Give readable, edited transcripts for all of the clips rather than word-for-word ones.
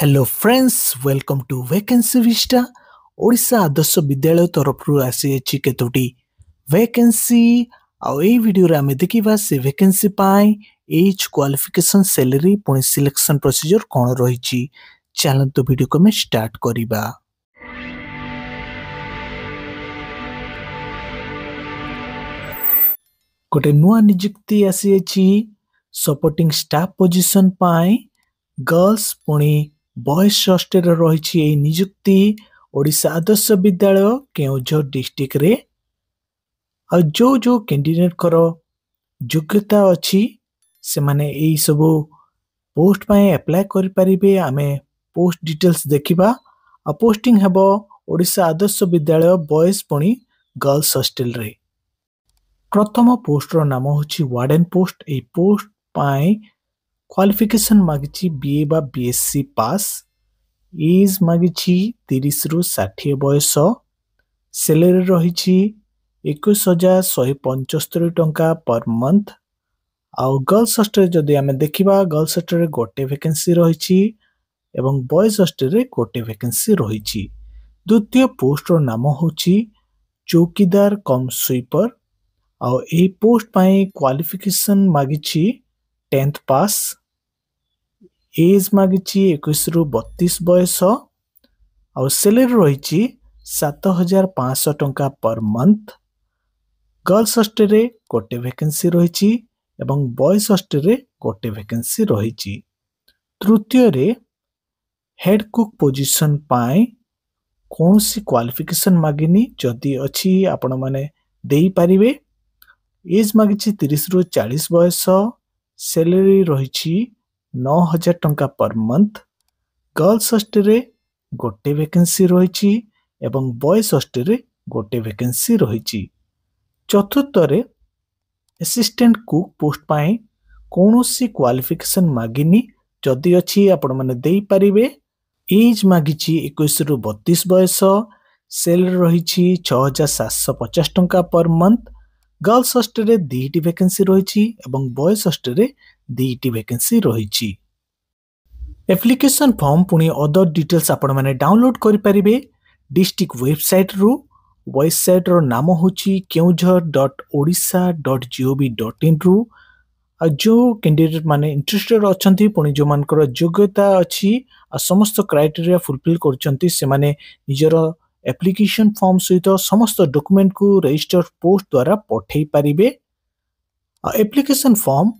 Hello friends, welcome to vacancy vista. Odisha Adarsha Vidyalaya तरफ आसी केतोटी vacancy आउ ए वीडियो रे आमे देखिबा से वैकेंसी पाई एज क्वालिफिकेशन सैलरी पुणी सिलेक्शन प्रोसीजर कोन रहिछि। चलो तो वीडियो को मैं स्टार्ट करिबा। गोटे नुआ नियुक्ति आसी अछि सपोर्टिंग स्टाफ पोजीशन पाई गर्ल्स पुणी बॉयज हॉस्टल रही नियुक्ति ओडिशा आदर्श विद्यालय केउझर डिस्ट्रिक्ट रे। जो जो कैंडिडेट कर योग्यता अच्छी से माने यही सब पोस्ट पाए अप्लाई कर पारिबे। आमे पोस्ट डिटेल्स देखिबा। आ पोस्टिंग हेबो ओडिशा आदर्श विद्यालय बॉयज पुणी गर्ल्स हॉस्टल रे। प्रथम पोस्ट रो नाम होची वार्डन पोस्ट। ए पोस्ट पाए क्वालिफिकेशन मागिची बीए बा बीएससी पास। एज मागिची 30 रु 60 बयस। सैलरी रही 21,175 टंका पर मंथ। आउ गर्ल्स हॉस्टल जदि आमे देखिबा गर्ल्स हॉस्टल गोटे वैकेंसी रही एवं बॉयज हॉस्टल गोटे वैकेंसी रही। द्वितीय पोस्ट रो नाम होची चौकीदार कम स्वीपर। आउ ए पोस्ट पाए क्वालिफिकेशन मागिची 10th पास। एज मागिची 21 रु 32 बयस। आउ सैलरी रही 7,500 टंका पर मंथ। गर्ल्स हॉस्टल गोटे वैकेंसी रही एवं बॉयज हॉस्टल गोटे वैकेंसी रही। तृतीय रे हेड कुक पोजीशन पाए कौन सी क्वालिफिकेशन मागिनी जदि अच्छी आपण माने देई पारिबे। एज मागिची 30 रु 40 बयस। सैलरी रही 9,000 टंका पर मंथ। गर्ल्स हॉस्टल गोटे वैकेंसी रही एवं बॉयज हॉस्टल गोटे वैकेंसी रही। चतुर्थ रे असिस्टेंट कुक पोस्ट पाए कौन सी क्वालिफिकेशन मागिनी जदि अच्छी आपण माने देई पारिबे। एज मागिची 21 रु 32 बयस। सैलरी रही 6,750 टंका पर मंथ। गर्ल्स हॉस्टल 2टी वैकेंसी रही एवं बॉयज हॉस्टल 2टी वैकेंसी रही। एप्लिकेशन फॉर्म पुणी अदर डिटेल्स आपण माने डाउनलोड करि परिबे डिस्ट्रिक्ट वेबसाइट रु। वेबसाइट रो नाम होची keonjhar.odisha.gov.in रु। जो कैंडिडेट माने इंटरेस्टेड अछंती पुणी जो मानकर योग्यता अछि आ समस्त क्राइटेरिया फुलफिल करछंती से माने निजर एप्लिकेशन फॉर्म सहित समस्त डॉक्यूमेंट को रजिस्टर पोस्ट द्वारा पठेई पारिबे। एप्लिकेशन फॉर्म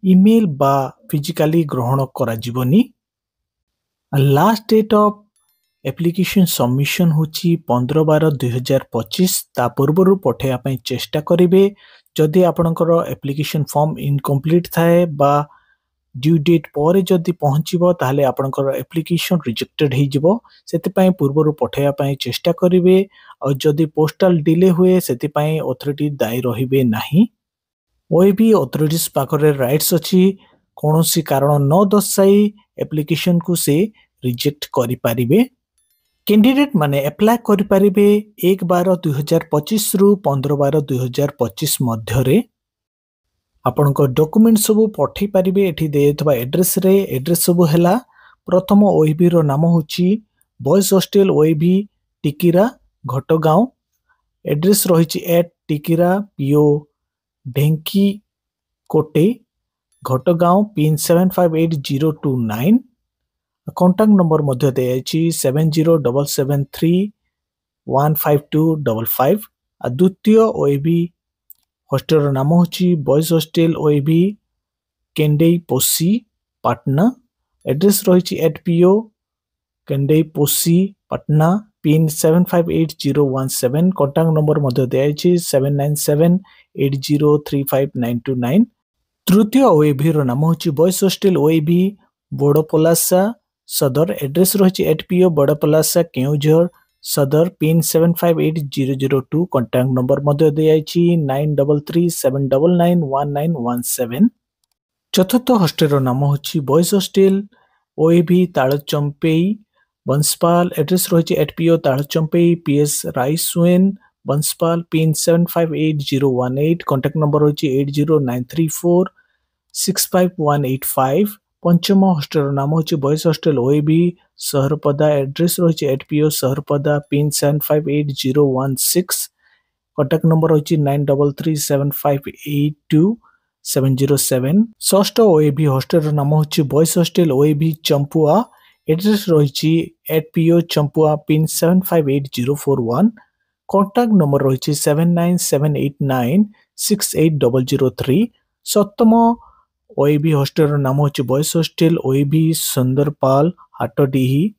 ईमेल बा फिजिकली ग्रहण करा जीवनी। Last date of application submission होची 15/12/2025। ता पूर्व पठेया पई चेष्टा करिवे। जदि आपनकर एप्लिकेशन फॉर्म इनकम्प्लीट थाए बा ड्यू डेट पर जदि पहुंचीबो ताहले आपनकर एप्लिकेशन रिजेक्टेड हे जिवो। सेति पई पूर्व पठेया पई चेष्टा करिवे। और जदि पोस्टल डिले हुए सेति पई अथॉरिटी दायी रहिबे नाही। ओएबी अथॉरिटीज पाखरे राइट्स अछि कोनोसी कारण न दर्शाई एप्लिकेशन को से रिजेक्ट करि पारिबे। कैंडिडेट माने अप्लाई करि पारिबे 1/12/2025 रु 15/12/2025 मध्य रे। आपनको डॉक्यूमेंट सब पठेई पारिबे। एठी देथबा एड्रेस रे। एड्रेस सब हैला प्रथम ओएबी रो नाम होची boys hostel OAB Tikira Ghatgaon. Address रहिची at Tikira PO Dhenkikote Ghatgaon PIN 758029। Contact number मध्य देछि 7077315255। आ द्वितीय ओएबी हॉस्टल रो नाम होची boys hostel OAB Kendei Posi Patna. Address रहिची at PO Kendei Posi Patna PIN 758017। Contact number मध्य देछि 7978035929। तृतीय ओएबी रो नाम होची बॉयज हॉस्टल ओएबी बड़पलासा सदर। एड्रेस रही एट पीओ बड़पलासा केउझर सदर पिन 758002। कॉन्टैक्ट नंबर मध्य देछि 9337991917। चतुर्थ हॉस्टल रो नाम होची boys hostel OAB Talchampei Banspal. Address रही at PO Talchampei PS Raisuan Banspal PIN 758018। Contact number रही 80934655185। पंचम हॉस्टल नाम होची boys hostel OAB Saharpada address रही 8PO सहरपदा पिन 758016 कॉन्टैक्ट नंबर होची 9337582707 षष्ठ ओएबी हॉस्टल नाम होची boys hostel OAB Champua address रही 8PO Champua pin 758041 contact number रही 7978968003 सप्तम ओएबी हॉस्टल नाम होची boys hostel OAB Sundarpal Hatadihi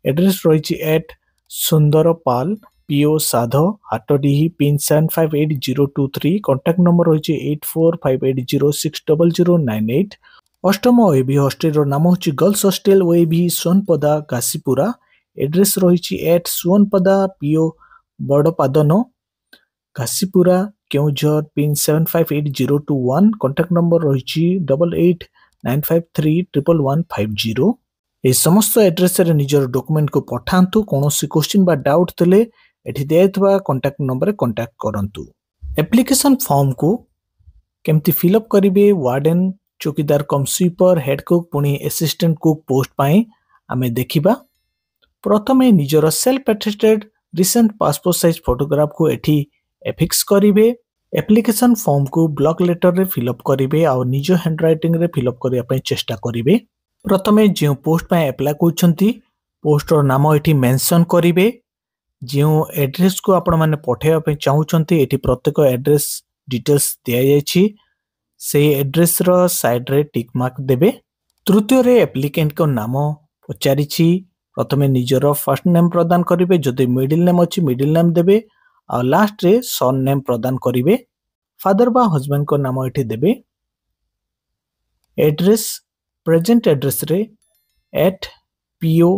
address रही 8 सुंदरपाल PO साध हाटडीही पिन 758023 कॉन्टैक्ट नंबर रही 8458060098 अष्टम ओएबी हॉस्टल नाम होची girls hostel OAB Sonpada Kashipura address रही 8 Sonpada PO Badapadan Kashipura Keonjhar PIN 758021 contact number रही 8895311150 ए समस्त एड्रेस रे निजर डॉक्यूमेंट को पठांतु कोनोसी क्वेश्चन बा डाउट तले एठी देथबा कॉन्टैक्ट नंबर रे कॉन्टैक्ट करंतु एप्लीकेशन फॉर्म को केमती फिल अप करिवे वार्डन चौकीदार कम स्वीपर हेड कुक पुनी असिस्टेंट कुक पोस्ट पाई आमे देखिबा प्रथमे निजर self attested recent passport size photograph को एठी एफिक्स करिवे एप्लीकेशन फॉर्म को ब्लॉक लेटर रे फिल अप करिवे आ निज हैंडराइटिंग रे फिल अप करिया पई चेष्टा करिवे प्रथमे जे पोस्ट पाई अप्लाई करछंती पोस्टर नाम एठी मेंशन करिवे जे एड्रेस को आपण माने पठेया पई चाहुचंती एठी प्रत्येक एड्रेस डिटेल्स दिया जायछि से एड्रेस रो साइड रे टिक मार्क देबे तृतीय रे एप्लिकेंट को नाम पचारिछि प्रथमे निजरो फर्स्ट नेम प्रदान करिवे जदि मिडिल नेम अछि मिडिल नेम देबे आ लास्ट रे सन नेम प्रदान करिवे फादर बा हस्बैंड को नाम एठी देबे एड्रेस प्रेजेंट एड्रेस रे एट PO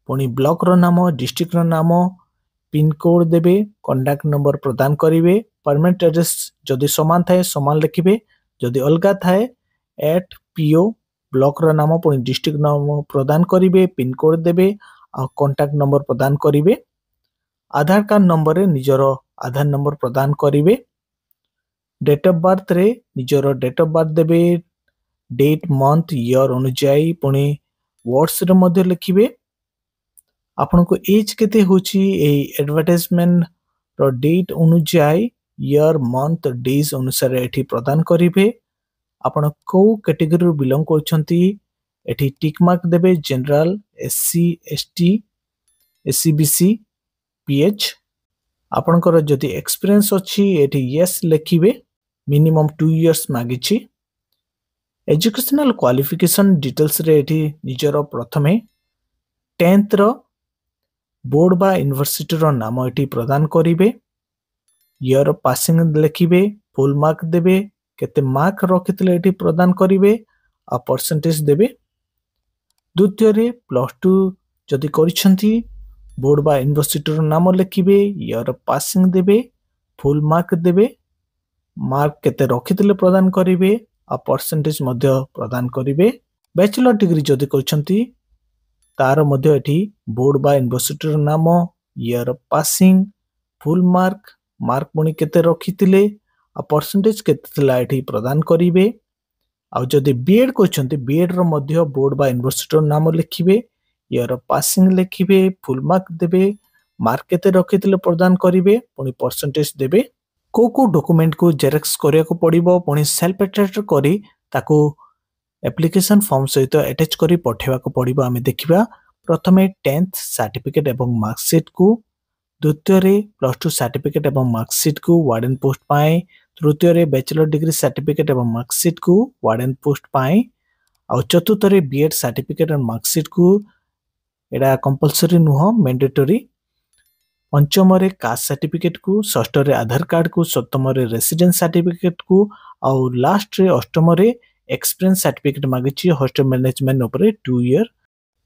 पुनी ब्लॉक रो नाम डिस्ट्रिक्ट रो नाम पिन कोड देबे कॉन्टैक्ट नंबर प्रदान करिवे परमानेंट एड्रेस जदि समान थाए समान लिखिबे जदि अलगा थाए एट PO ब्लॉक रो नाम पुनी डिस्ट्रिक्ट नाम प्रदान करिवे पिन कोड देबे आ कॉन्टैक्ट नंबर प्रदान करिवे आधार कार्ड नंबर रे निजरो आधार नंबर प्रदान करिवे डेट ऑफ बर्थ रे निजरो डेट ऑफ बर्थ देबे डेट मंथ ईयर अनुଯାୟୀ पुनी वर्ड्स रे मध्ये लिखिबे आपन को एज केते होची ए एडवर्टाइजमेंट रो डेट अनुଯାୟୀ ईयर मंथ डेज अनुसार एठी प्रदान करिवे आपण को कैटेगरी रो बिलोंग करछंती एठी टिक मार्क देबे general SC ST SC BC PH आपनकर जदि एक्सपीरियंस अछि एठी यस लिखिबे मिनिमम 2 इयर्स मागिछि एजुकेशनल क्वालिफिकेशन डिटेल्स रे एठी निजरो प्रथमे 10th रो बोर्ड बा यूनिवर्सिटी रो नाम एठी प्रदान करिवे ईयर पासिंग लिखिबे फुल मार्क देबे केते मार्क रखितले एठी प्रदान करिवे आ परसेंटेज देबे द्वितीय रे +2 जदि करिसंती बोर्ड बा यूनिवर्सिटी रो नाम लिखिबे ईयर पासिंग देबे फुल मार्क देबे मार्क केते रखितले प्रदान करिवे आ परसेंटेज मध्य प्रदान करिवे बैचलर डिग्री जदि करिसंती तार मध्य एठी बोर्ड बा यूनिवर्सिटी रो नाम year passing full mark mark पुनी केते रखितले आ परसेंटेज केते थिला एठी प्रदान करिवे आ जदि बीएड करिसंती बीएड रो मध्य बोर्ड बा यूनिवर्सिटी रो नाम लिखिबे ईयर पासिंग लिखिबे फुल मार्क देबे मार्क केते रखितले प्रदान करिवे पुनी परसेंटेज देबे को डॉक्यूमेंट को जेरॉक्स करिया को पड़िबो पुनी सेल्फ अटेस्ट करी ताको एप्लीकेशन फॉर्म सहित अटैच करी पठेवा को पड़िबो आमे देखिबा प्रथमे 10th सर्टिफिकेट एवं मार्कशीट को द्वितीय रे +2 सर्टिफिकेट एवं मार्कशीट को वार्डन पोस्ट पाए तृतीय रे बैचलर डिग्री सर्टिफिकेट एवं मार्कशीट को वार्डन पोस्ट पाए आ चतुर्थ रे बीएड सर्टिफिकेट एवं मार्कशीट को एडा कंपलसरी नुह मैंडेटरी पंचम रे कास्ट सर्टिफिकेट को षष्ठ रे आधार कार्ड को सप्तम रे रेसिडेंस सर्टिफिकेट को आ लास्ट रे अष्टम रे एक्सपीरियंस सर्टिफिकेट मागिछि हॉस्टल मैनेजमेंट ऊपर 2 ईयर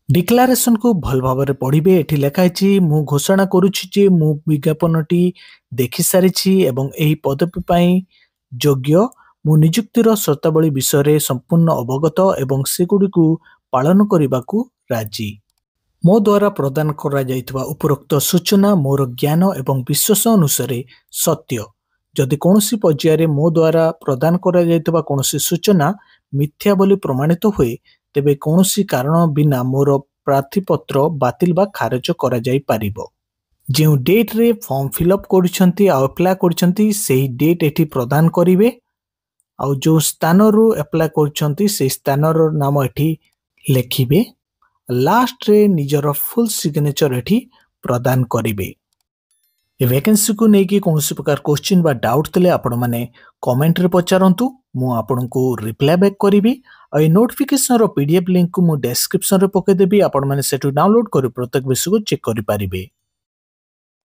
डिक्लेरेशन को भल भाबरे पढिबे एठी लेखाइछि मु घोषणा करूछि जे मु विज्ञापनटी देखि सारिछि एवं एही पदवी पई योग्य मु नियुक्तिर शर्तावली विषय संपूर्ण अवगत एवं सेगुडी को पालन करबाकू राजी मो द्वारा प्रदान करा जाइतबा उपरोक्त सूचना मोर ज्ञान एवं विश्वास अनुसार सत्य जदि कोनोसी पर्याय रे मो द्वारा प्रदान करा जाइतबा कोनोसी सूचना मिथ्या बोली प्रमाणित हुए ତେବେ କୌଣସି କାରଣ ବିନା ମୋର ପ୍ରାର୍ଥୀପତ୍ର ବାତିଲ ବା ଖାରଜ କରାଯାଇପାରିବ। ଯେଉଁ ଡେଟ୍ରେ ଫର୍ମ ଫିଲ୍ଅପ୍ କରୁଛନ୍ତି ଆଉ ଆପ୍ଲାଏ କରୁଛନ୍ତି ସେହି ଡେଟ୍ ଏଠି ପ୍ରଦାନ କରିବେ। ଆଉ ଯେଉଁ ସ୍ଥାନରୁ ଆପ୍ଲାଏ କରୁଛନ୍ତି ସେହି ସ୍ଥାନର ନାମ ଏଠି ଲେଖିବେ। ଲାଷ୍ଟରେ ନିଜର ଫୁଲ୍ ସିଗ୍ନେଚର ଏଠି ପ୍ରଦାନ କରିବେ। ଏ ଭ୍ୟାକେନ୍ସିକୁ ନେଇକି କୌଣସି ପ୍ରକାର କ୍ୱେଶ୍ଚିନ୍ ବା ଡାଉଟ୍ ଥିଲେ ଆପଣମାନେ କମେଣ୍ଟରେ ପଚାରନ୍ତୁ, ମୁଁ ଆପଣଙ୍କୁ ରିପ୍ଲାଏ ବ୍ୟାକ୍ କରିବି। ଆଉ ଏ ନୋଟିଫିକେସନର PDF ଲିଙ୍କକୁ ମୁଁ ଡେସ୍କ୍ରିପ୍ସନରେ ପକାଇଦେବି, ଆପଣମାନେ ସେଠୁ ଡାଉନଲୋଡ୍ କରି ପ୍ରତ୍ୟେକ ବିଷୟକୁ ଚେକ୍ କରିପାରିବେ।